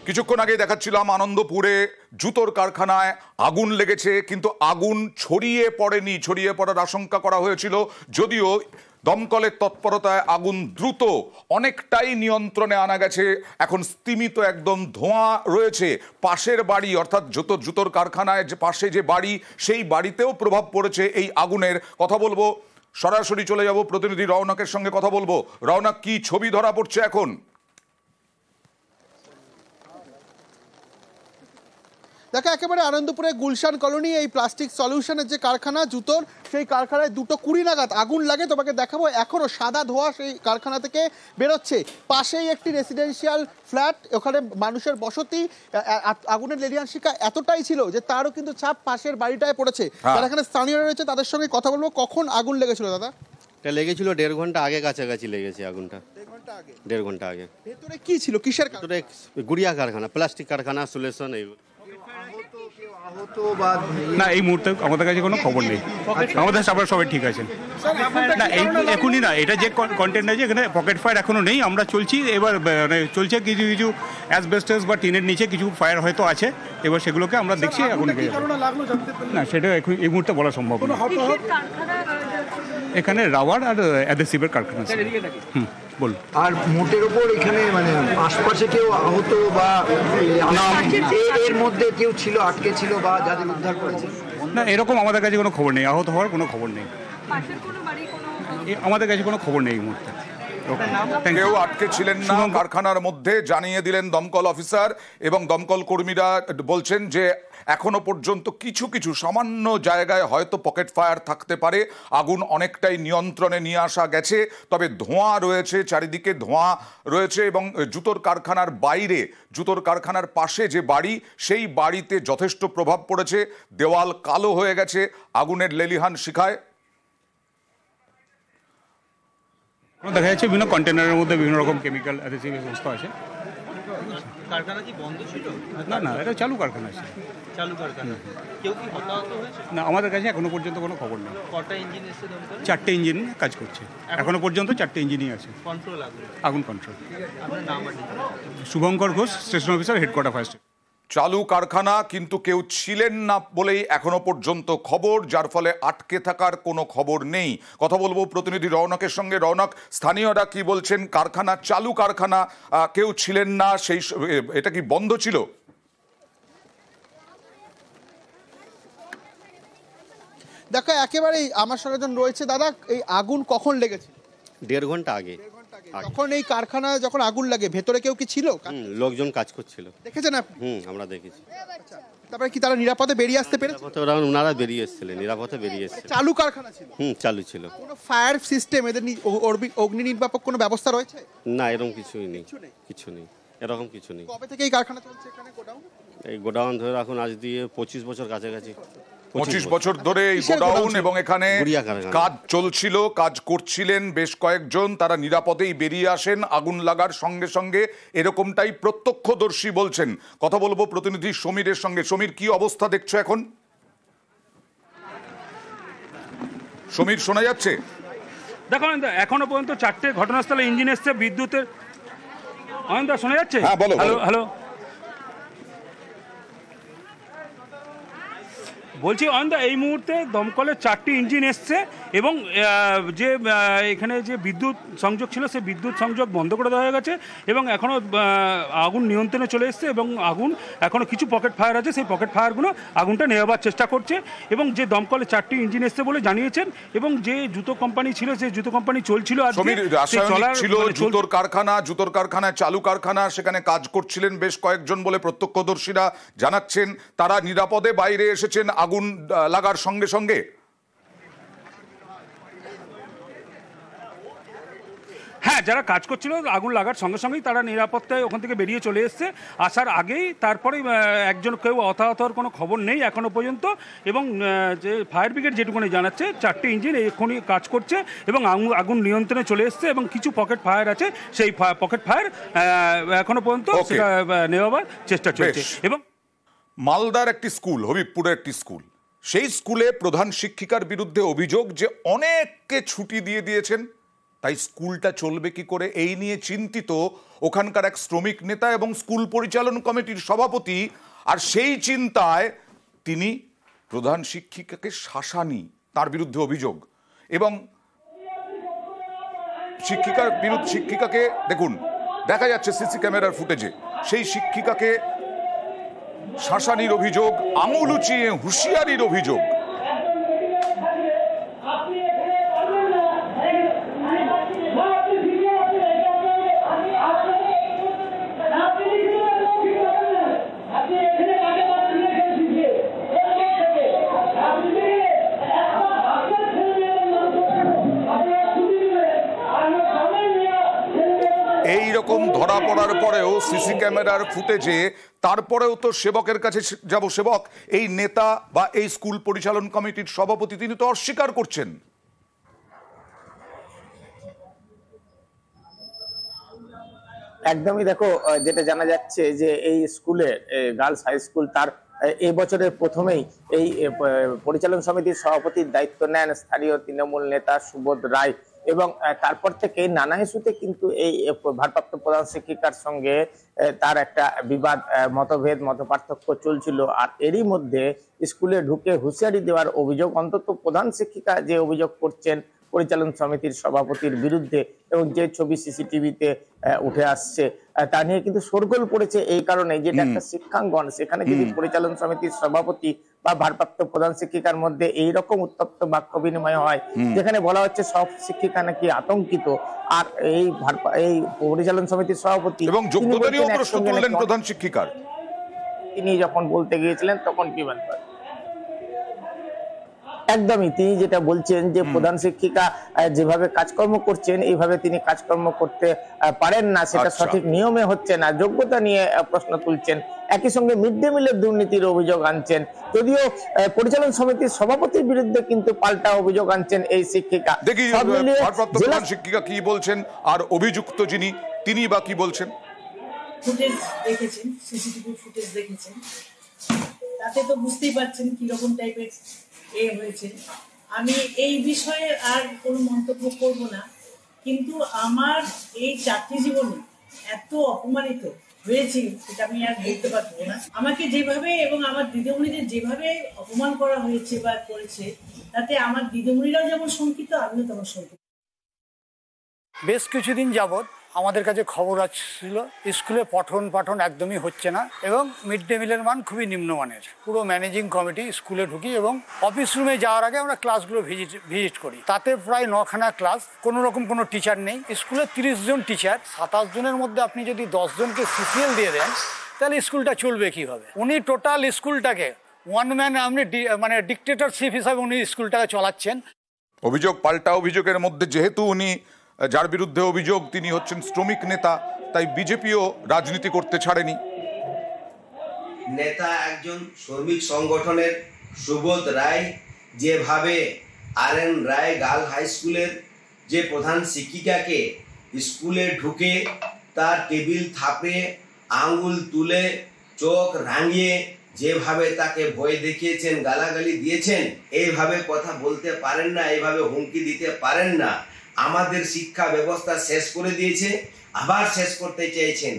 কিছুক্ষণ আগে দেখাচ্ছিলাম আনন্দপুরে জুতোর কারখানায় আগুন লেগেছে, কিন্তু আগুন ছড়িয়ে পড়েনি। ছড়িয়ে পড়ার আশঙ্কা করা হয়েছিল, যদিও দমকলের তৎপরতায় আগুন দ্রুত অনেকটাই নিয়ন্ত্রণে আনা গেছে। এখন স্তিমিত একদম ধোঁয়া রয়েছে। পাশের বাড়ি অর্থাৎ জুতোর কারখানায় যে পাশে যে বাড়ি, সেই বাড়িতেও প্রভাব পড়েছে এই আগুনের। কথা বলবো, সরাসরি চলে যাব প্রতিনিধি রওনকের সঙ্গে কথা বলবো। রওনক, কি ছবি ধরা পড়ছে এখন? দেখো, একেবারে আনন্দপুরে গুলশান কলোনি এই প্লাস্টিক সলিউশনের যে কারখানা জুতোর, সেই কারখানায় 2:20 নাগাদ আগুন লাগে। তোমাকে দেখাবো, এখনো সাদা ধোঁয়া সেই কারখানা থেকে বেরোচ্ছে। পাশেই একটি রেসিডেন্সিয়াল ফ্ল্যাট, ওখানে মানুষের বসতি। আগুনের লেলিহান শিখা এতটাই ছিল যে তারও কিন্তু ছাপ পাশের বাড়িটায় পড়েছে। যারা এখানে স্থানীয়রা রয়েছে তাদের সঙ্গে কথা বলবো। কখন আগুন লেগেছিল দাদা? এটা লেগেছিল 1.5 ঘন্টা আগে, কাছাকাছি লেগেছে আগুনটা। 1.5 ঘন্টা আগে। ভেতরে কি ছিল, কিসের ভেতরে গুড়িয়া কারখানা, প্লাস্টিক কারখানা, সলিউশন। এইগুলো না, এই মুহূর্তে আমাদের কাছে কোনো খবর নেই। আমাদের সবার সবাই ঠিক আছে। না, এখনই না, এটা যে কন্টেন্ট আছে এখানে পকেট ফায়ার এখনো নেই। আমরা চলছি, এবার মানে চলছে কিছু কিছু অ্যাসবেস্টাস বা টিনের নিচে কিছু ফায়ার হয়তো আছে, এবার সেগুলোকে আমরা দেখছি। এখন না, সেটা এখন এই মুহূর্তে বলা সম্ভব না। এখানে রাবার আর অ্যাডহেসিভের কারখানা আছে। বলুন। আর মোটের ওপর এখানে মানে আশপাশে কেউ আহত বা এর মধ্যে কেউ ছিল, আটকে ছিল বা যাদের উদ্ধার করেছে? না, এরকম আমাদের কাছে কোনো খবর নেই। আহত হওয়ার কোনো খবর নেই। আমাদের কাছে কোনো খবর নেই এই মুহূর্তে। কেউ আটকে ছিলেন না কারখানার মধ্যে, জানিয়ে দিলেন দমকল অফিসার। এবং দমকল কর্মীরা বলছেন যে এখনো পর্যন্ত কিছু কিছু সামান্য জায়গায় হয়তো পকেট ফায়ার থাকতে পারে। আগুন অনেকটাই নিয়ন্ত্রণে নিয়ে আসা গেছে, তবে ধোঁয়া রয়েছে, চারিদিকে ধোঁয়া রয়েছে। এবং জুতোর কারখানার বাইরে, জুতোর কারখানার পাশে যে বাড়ি, সেই বাড়িতে যথেষ্ট প্রভাব পড়েছে। দেওয়াল কালো হয়ে গেছে আগুনের লেলিহান শিখায়। দেখা যাচ্ছে বিভিন্ন কন্টেনারের মধ্যে বিভিন্ন রকম কেমিক্যাল অ্যাডহেসিভ সমস্ত আছে। কারখানা কি বন্ধ ছিল? না না, এটা চালু কারখানা আছে। চালু কারখানা। কেউ কি হতাহত হয়েছে? না, আমাদের কাছে এখনো পর্যন্ত কোনো খবর নেই। কটা ইঞ্জিন এসে দমকল? 4টে ইঞ্জিন কাজ করছে এখনো পর্যন্ত। 4টে ইঞ্জিনই আছে। কন্ট্রোল আগুন কন্ট্রোল। আপনার নাম আর ঠিকানা? Shubhankar Ghosh, station officer, headquarter fire station. চালু কারখানা, কিন্তু কেউ ছিলেন না বলেই এখনো পর্যন্ত খবর, যার ফলে আটকে থাকার কোনো খবর নেই। কথা বলবো প্রতিনিধি রওনকের সঙ্গে। রওনক, স্থানীয়রা কি বলছেন? কারখানা চালু কারখানা, কেউ ছিলেন না, সেই এটা কি বন্ধ ছিল? দেখো, একেবারেই আমার সঙ্গে একজন রয়েছে। দাদা, এই আগুন কখন লেগেছে? 1.5 ঘন্টা আগে। তখন এই কারখানায় যখন আগুন লাগে, ভেতরে কেউ কি ছিল? লোকজন কাজ করছিল। দেখেছেন আপনি? আমরা দেখেছি। তারপরে কি তারা নিরাপদে বেরিয়ে আসতে পেরেছে? ওনারা বেরিয়ে এসেছিলেন, নিরাপদে বেরিয়ে এসেছিলেন। চালু কারখানা ছিল? চালু ছিল। কোনো ফায়ার সিস্টেম, এদের অগ্নি নির্বাপক কোনো ব্যবস্থা রয়েছে? না, এরকম কিছুই নেই। কিছু নেই, এরকম কিছু নেই। কবে থেকে এই কারখানা চলছে এখানে, গোডাউন? এই গোডাউন ধরে রাখুন আজ দিয়ে 25 বছর কাছাকাছি। 25 বছর ধরে এই গোডাউন, এবং এখানে গুড়িয়া কারখানা। কাজ চলছিল, কাজ করছিলেন বেশ কয়েকজন। তারা নিরাপদেই বেরিয়ে আসেন আগুন লাগার সঙ্গে সঙ্গে, এরকমটাই প্রত্যক্ষদর্শী বলছেন। কথা বলবো প্রতিনিধি সমীরের সঙ্গে। সমীর, কি অবস্থা দেখছো এখন? সমীর, শোনা যাচ্ছে? দেখো এখনো পর্যন্ত 4টে ঘটনাস্থলে ইঞ্জিন এসছে, বিদ্যুতের। অয়নদা শোনা যাচ্ছে? হ্যাঁ, বলো। হ্যালো হ্যালো, বলছি অয়নদা, এই মুহূর্তে দমকলের 4টি ইঞ্জিন এসছে এবং যে এখানে যে বিদ্যুৎ সংযোগ ছিল সেই বিদ্যুৎ সংযোগ বন্ধ করে দেওয়া হয়ে গেছে এবং এখনও আগুন নিয়ন্ত্রণে চলে এসছে। এবং আগুন এখনও কিছু পকেট ফায়ার আছে, সেই পকেট ফায়ারগুলো আগুনটা নেওয়ার চেষ্টা করছে। এবং যে দমকলের 4টি ইঞ্জিন এসছে বলে জানিয়েছেন, এবং যে জুতো কোম্পানি ছিল, সেই জুতো কোম্পানি চলছিল জুতোর কারখানা, জুতোর কারখানায় চালু কারখানা, সেখানে কাজ করছিলেন বেশ কয়েকজন বলে প্রত্যক্ষদর্শীরা জানাচ্ছেন। তারা নিরাপদে বাইরে এসেছেন আগুন লাগার সঙ্গে সঙ্গে। হ্যাঁ, যারা কাজ করছিল আগুন লাগার সঙ্গে সঙ্গেই তারা নিরাপত্তায় ওখান থেকে বেরিয়ে চলে এসছে। আসার আগেই তারপরে একজন কেউ হতাহত হওয়ার কোনো খবর নেই এখনো পর্যন্ত। এবং যে ফায়ার ব্রিগেড যেটুকুনি জানাচ্ছে, 4টি ইঞ্জিন এখনই কাজ করছে এবং আগুন নিয়ন্ত্রণে চলে এসছে। এবং কিছু পকেট ফায়ার আছে, সেই পকেট ফায়ার এখনো পর্যন্ত সেটা নেওয়ার চেষ্টা চলছে। এবং মালদার একটি স্কুল, হবিবপুরের একটি স্কুল, সেই স্কুলে প্রধান শিক্ষিকার বিরুদ্ধে অভিযোগ যে অনেককে ছুটি দিয়ে দিয়েছেন, তাই স্কুলটা চলবে কি করে এই নিয়ে চিন্তিত ওখানকার এক শ্রমিক নেতা এবং স্কুল পরিচালন কমিটির সভাপতি। আর সেই চিন্তায় তিনি প্রধান শিক্ষিকাকে শাসানি, তার বিরুদ্ধে অভিযোগ। এবং শিক্ষিকাকে দেখুন, দেখা যাচ্ছে সিসি ক্যামেরার ফুটেজে, সেই শিক্ষিকাকে শাসানির অভিযোগ, আঙুল উঁচিয়ে হুঁশিয়ারির অভিযোগ। এই রকম ধরা পড়ার পরেও সিসি ক্যামেরার ফুটেজে তারপরেও তো সেবকের কাছে যাব, সেবক এই নেতা বা এই স্কুল পরিচালন কমিটির সভাপতি তিনি তো অস্বীকার করছেন। একদমই, দেখো যেটা জানা যাচ্ছে যে এই স্কুলে গার্লস হাই স্কুল তার এই বছরের প্রথমেই এই পরিচালন সমিতির সভাপতির দায়িত্ব নেন স্থানীয় তৃণমূল নেতা সুবোধ রায়, এবং তারপর থেকে নানা ইস্যুতে কিন্তু এই ভারপ্রাপ্ত প্রধান শিক্ষিকার সঙ্গে তার একটা বিবাদ, মতভেদ, মতপার্থক্য চলছিল। আর এরই মধ্যে স্কুলে ঢুকে হুঁশিয়ারি দেওয়ার অভিযোগ, অন্তত প্রধান শিক্ষিকা যে অভিযোগ করছেন পরিচালন সমিতির সভাপতির বিরুদ্ধে, এবং যে ছবি সিসিটিভিতে উঠে আসছে তা নিয়ে কিন্তু শোরগোল পড়েছে। এই কারণে যেটা একটা শিক্ষাঙ্গন, সেখানে যদি পরিচালন সমিতির সভাপতি বা ভারপ্রাপ্ত প্রধান শিক্ষিকার মধ্যে এইরকম উত্তপ্ত বাক্য বিনিময় হয়, যেখানে বলা হচ্ছে সব শিক্ষিকা নাকি আতঙ্কিত, আর এই পরিচালন সমিতির সভাপতি এবং যোগ্যতারও প্রশ্ন তুললেন প্রধান শিক্ষিকার, তিনি যখন বলতে গিয়েছিলেন তখন কি বলবেন? একদমই, তিনি যেটা বলছেন যে প্রধান শিক্ষিকা যেভাবে কাজকর্ম করছেন এইভাবে তিনি কাজকর্ম করতে পারেন না, সেটা সঠিক নিয়মে হচ্ছে না, যোগ্যতা নিয়ে প্রশ্ন তুলছেন। একই সঙ্গে মিড ডে মিলের দুর্নীতির অভিযোগ আনছেন, যদিও পরিচালন সমিতির সভাপতির বিরুদ্ধে কিন্তু পাল্টা অভিযোগ আনছেন এই শিক্ষিকা। দেখি ভারপ্রাপ্ত প্রধান শিক্ষিকা কি বলছেন আর অভিযুক্ত যিনি তিনি বা কি বলছেন। ফুটেজ দেখেছেন, সিসিটিভি ফুটেজ দেখেছেন, তাতে তো বুঝতেই পারছেন কিরকম টাইপের হয়েছে। আমি এই বিষয়ে আর কোনো মন্তব্য করব না, কিন্তু আমার এই চাকরি জীবনে এত অপমানিত হয়েছি সেটা আমি আর বলতে পারবো না। আমাকে যেভাবে এবং আমার দিদিমণিদের যেভাবে অপমান করা হয়েছে বা করেছে, তাতে আমার দিদিমণিরাও যেমন শঙ্কিত, আমিও তেমন শঙ্কিত। বেশ কিছুদিন যাবৎ আমাদের কাছে খবর আসছিল স্কুলে পঠন পাঠন একদমই হচ্ছে না, এবং মিড ডে মিলের মান খুবই নিম্নমানের। পুরো ম্যানেজিং কমিটি স্কুলে ঢুকি এবং অফিস রুমে যাওয়ার আগে আমরা ক্লাসগুলো ভিজিট করি, তাতে প্রায় 9খানা ক্লাস, কোনো রকম কোনো টিচার নেই। স্কুলে 30 জন টিচার, 27 জনের মধ্যে আপনি যদি 10 জনকে সিসিএল দিয়ে দেন তাহলে স্কুলটা চলবে কীভাবে? উনি টোটাল স্কুলটাকে ওয়ান ম্যান মানে ডিক্টেটরশিপ হিসাবে উনি স্কুলটাকে চালাচ্ছেন। অভিযোগ পাল্টা অভিযোগের মধ্যে যেহেতু উনি যার বিরুদ্ধে অভিযোগ তিনি হচ্ছেন শ্রমিক নেতা, তাই বিজেপিও রাজনীতি করতে ছাড়েনি। নেতা একজন শ্রমিক সংগঠনের সুবোধ রায় যেভাবে RN রায় গার্ল হাই স্কুলের যে প্রধান শিক্ষিকাকে স্কুলে ঢুকে তার টেবিল থাপড়ে আঙ্গুল তুলে চোখ রাঙিয়ে যেভাবে তাকে ভয় দেখিয়েছেন, গালাগালি দিয়েছেন, এইভাবে কথা বলতে পারেন না, এইভাবে হুমকি দিতে পারেন না। আমাদের শিক্ষা ব্যবস্থা শেষ করে দিয়েছে, আবার শেষ করতে চাইছেন।